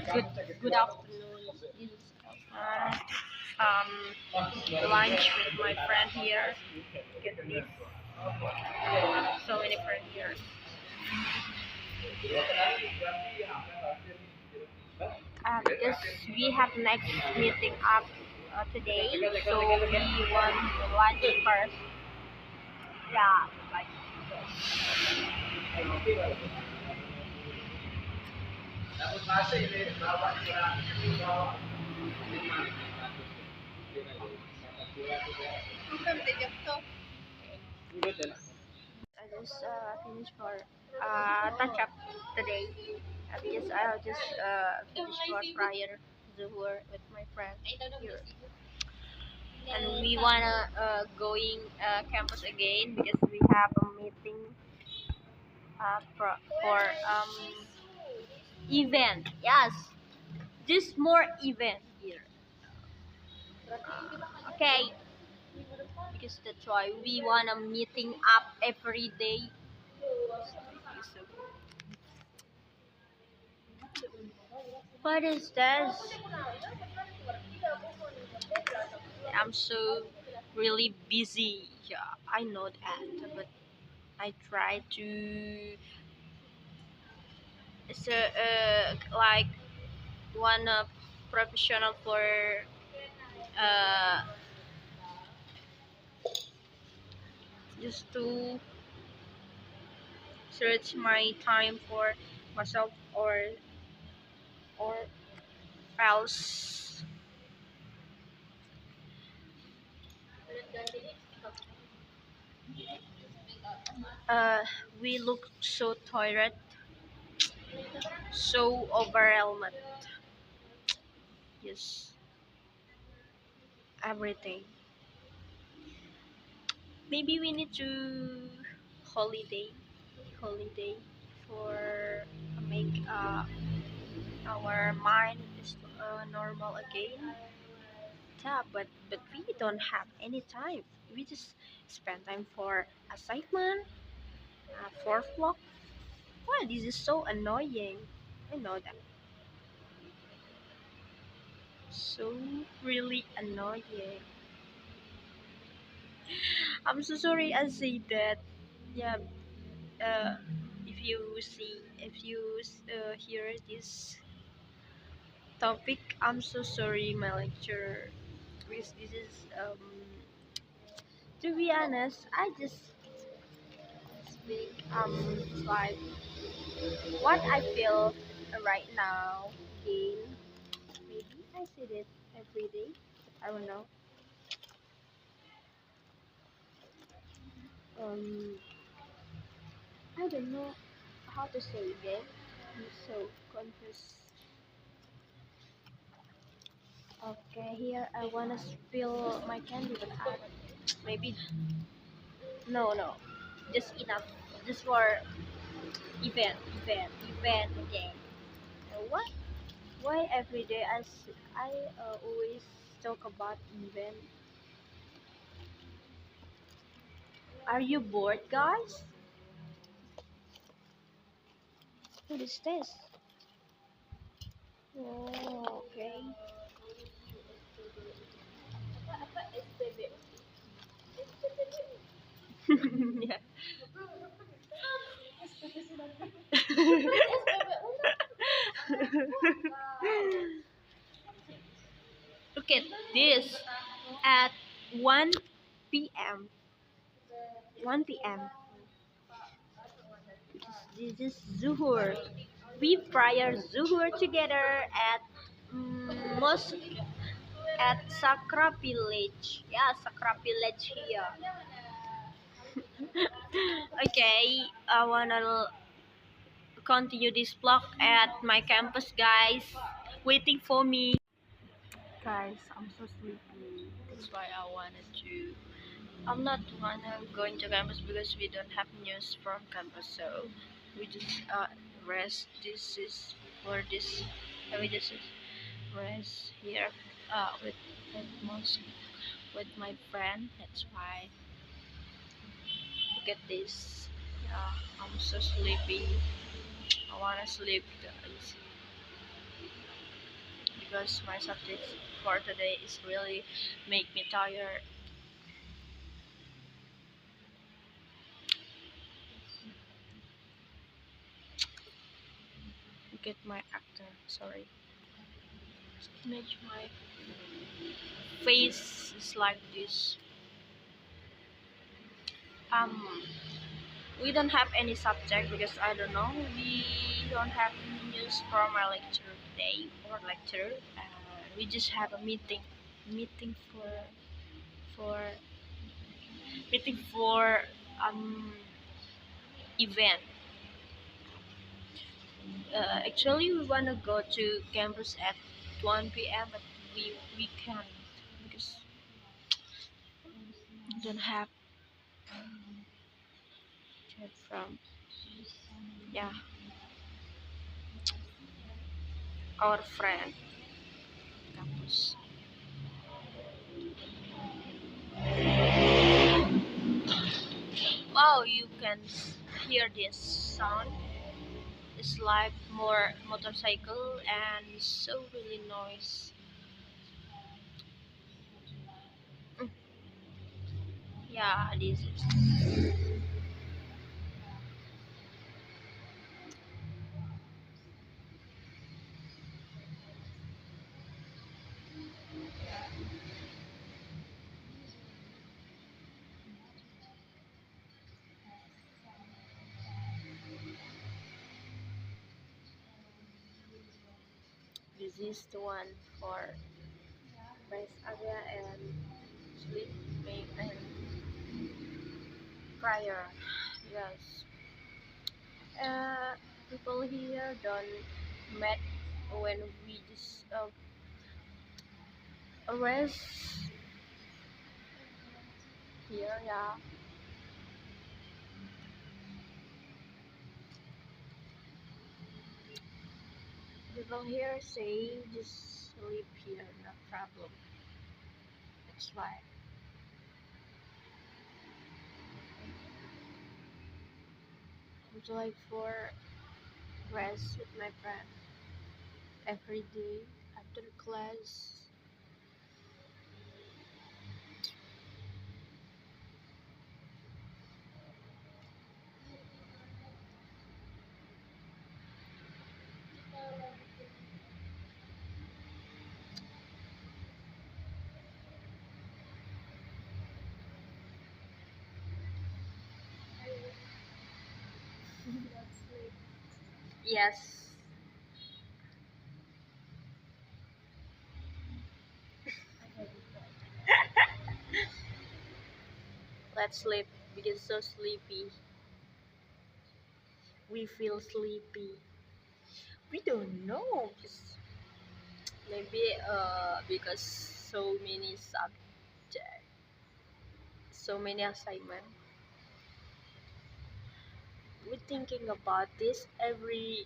Good afternoon. This is lunch with my friend here. Get this. So many friends here. Because we have next meeting up today, so we want lunch first. Yeah, like I just finished for touch up today. Because I just finished for prior Zuhur with my friend here. And we wanna going campus again because we have a meeting for event. Yes, just more event here. Okay, because that's why we wanna meeting up every day. So, what is this? I'm so really busy. Yeah, I know that, but I try to so like one professional for uh just to search my time for myself or else uh we look so tired, so overwhelmed. Yes, everything. Maybe we need to holiday holiday for make our mind is normal again. Yeah, but we don't have any time. We just spend time for assignment, for vlog. Wow, this is so annoying. I know that. So really annoying. I'm so sorry I say that. Yeah. Uh, if you hear this topic, I'm so sorry, my lecturer. Because this is to be honest, I just speak like what I feel right now. Again, maybe I said it every day. I don't know. Um, I don't know how to say again. I'm so confused. Okay, here I wanna spill my candy, but maybe no, just enough, just for event again. What? Why every day I always talk about event? Are you bored, guys? What is this? Oh, okay. Yeah. Look at this at 1 p.m. 1 p.m. This is Zuhur. We prior Zuhur together at most at Sakra Village. Yeah, Sakra Village here. Okay, I wanna continue this vlog at my campus, guys. Waiting for me. Guys, I'm so sleepy. That's why I wanted to. I'm not wanna going to campus because we don't have news from campus, so we just rest. This is for this. We just rest here with most with my friend. That's why. Look at this. Yeah, I'm so sleepy. I wanna sleep, guys. because my subject for today is really make me tired. Look at my actor. Sorry. Image my face is like this. Um, we don't have any subject because I don't know. We don't have news from our lecture today or lecture. We just have a meeting for meeting for event. Actually, we wanna go to campus at 1 p.m. but we can't because we don't have chat from yeah our friend campus. Wow, you can hear this sound. It's like more motorcycle and so really noise. Mm, yeah, this is the one for rest area and sleep make and prayer. Yes. People here don't met when we just rest here. Yeah. People here say just sleep here, no problem. It's like it's like for rest with my friend every day after class. Yes. Let's sleep because so sleepy. We feel sleepy. We don't know. Maybe because so many subject, so many assignment. We thinking about this every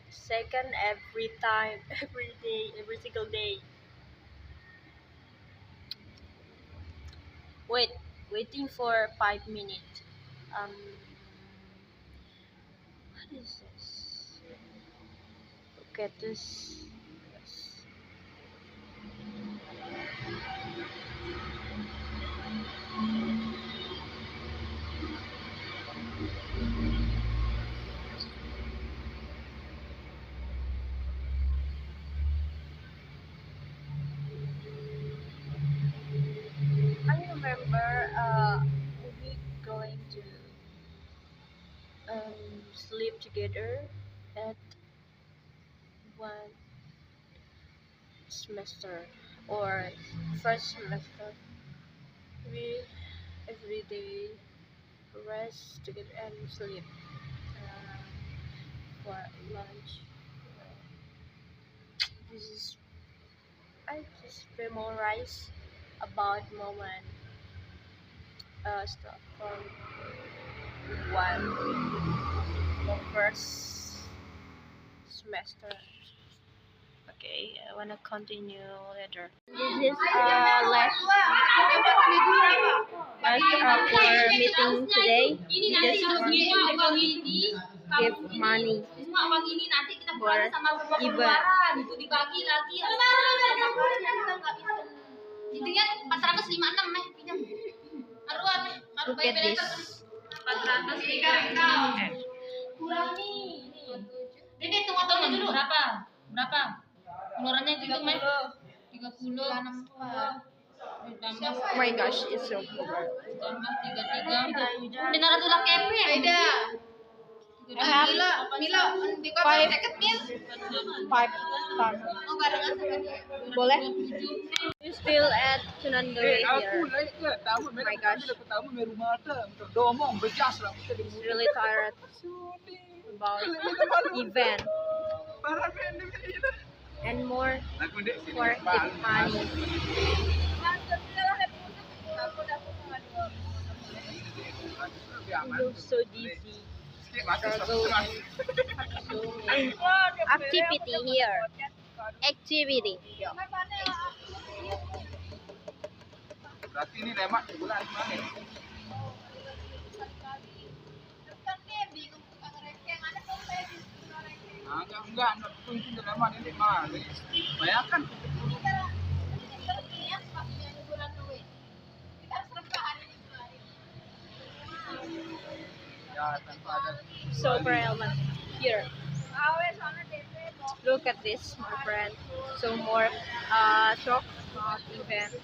second, every time, every day, every single day. Wait, waiting for 5 minutes. Um, what is this? Look at this. Yes. I remember we going to sleep together at one semester or first semester. We every day rest together and sleep for lunch. This is I just memorize about moment start from one the first semester. Okay, I wanna continue later. This is last for meeting today. We just give money for event. itu dibagi lagi. Intinya 456 pinjam. Look at this. 400 kurangi. Ini hitung dulu berapa? Pengeluarannya itu meh 30 ditambah Oh my gosh, it's so cool. tambah 33 benar tuh lah kepe Aida I have Milo di kota five- seket mil 5,000. mau barengan sama dia Boleh? We still at Sunan Giri here. My gosh. It's really tired about event and more for it money. We look so dizzy. Struggle and so many activity here. Activity. Yo. Berarti ini lemak di bulan mana? Enggak, itu lemak ini mana? Bayangkan. Ya, tanpa ada. So element here. Look at this, my friend. So more shop, not event.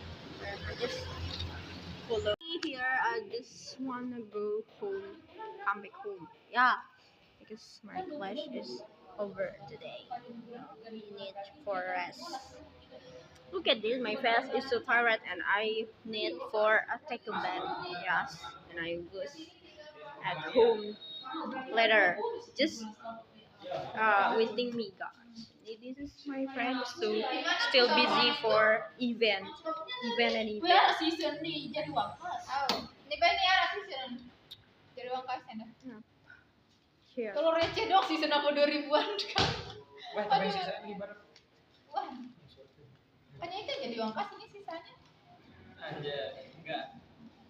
I just follow. Here, I just wanna go home, come back home. Yeah, because my class is over today. We need for rest. Look at this, my face is so tired, and I need for a take a bath. Yes, and I was at home later. Just waiting me, guys. This is my friend, so still busy for event and event. season nih jadi wangkas nih ba nih ara season jadi wangkas ya Here. kalau receh dong season apa 2000-an kan Wah, tapi sisa ini baru. wah hanya itu jadi wangkas ini sisanya Aja, enggak.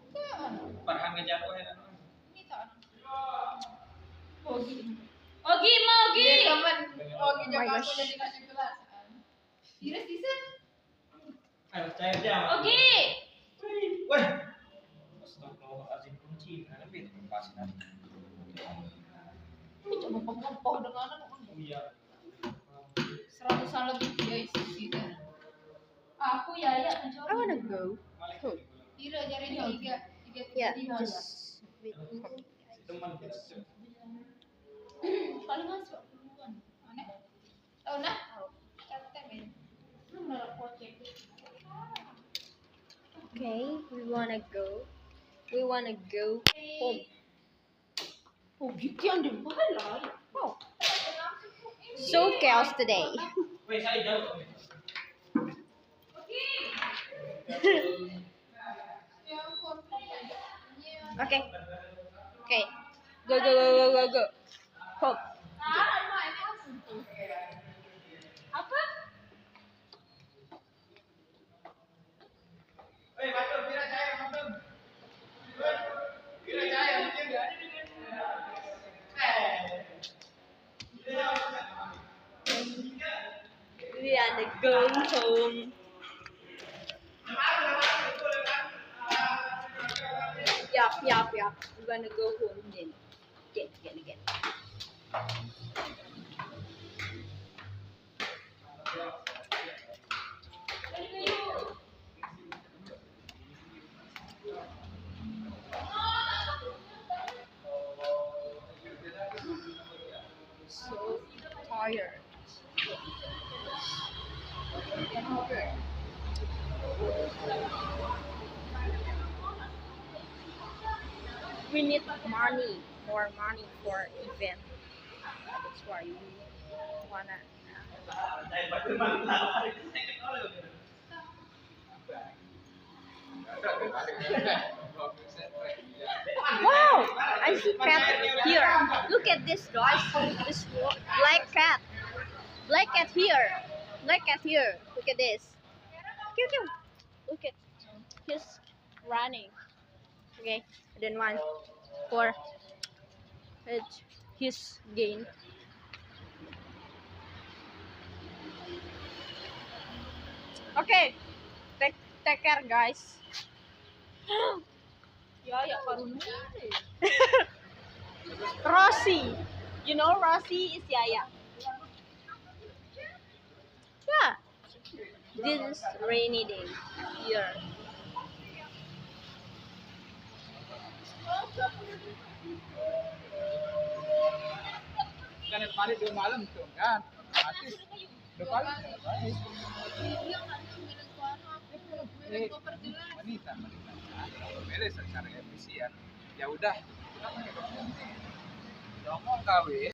enggak Parhan ngejatuh ya. ini tak Ogi teman Ogi Oh my jago gosh. aku jadi kasih kelas Ira season Ayo, cair dia. Ogi Wah. Astagfirullahaladzim, kunci. Ada pintu lepasin. ini coba pempoh dengan Iya. 100-an lebih dia isi season aku ya I wanna go home. Ira jadi 3 Yeah, just wait for me. Teman. paling masuk duluan aneh tahu nah captain belum ada project Okay, we wanna go home. oh gitu yang di bawah ya Oh, so chaos today. Weh, saya jauh. Okay, go. Home. apa Weh, batul, kira cair, batul. Kira cair, mungkin enggak? We wanna go home. Yup. We're gonna go home then. Get. So tired. We need more money for event. That's why we wanna. Wow! I see cat here. Look at this, guys. This black cat. Black cat here. Look at this. Pew. Look at. He's running. Okay. Then 1 for his gain. Okay, take care guys. Ya, ya karun. Rosie, you know Rosie is Yaya. Yeah, this is rainy day here. Kan kemarin 2 malam tuh kan. Artis 2 kali. Wanita. Kalau beres secara efisien, ya udah. Ngomong kawin.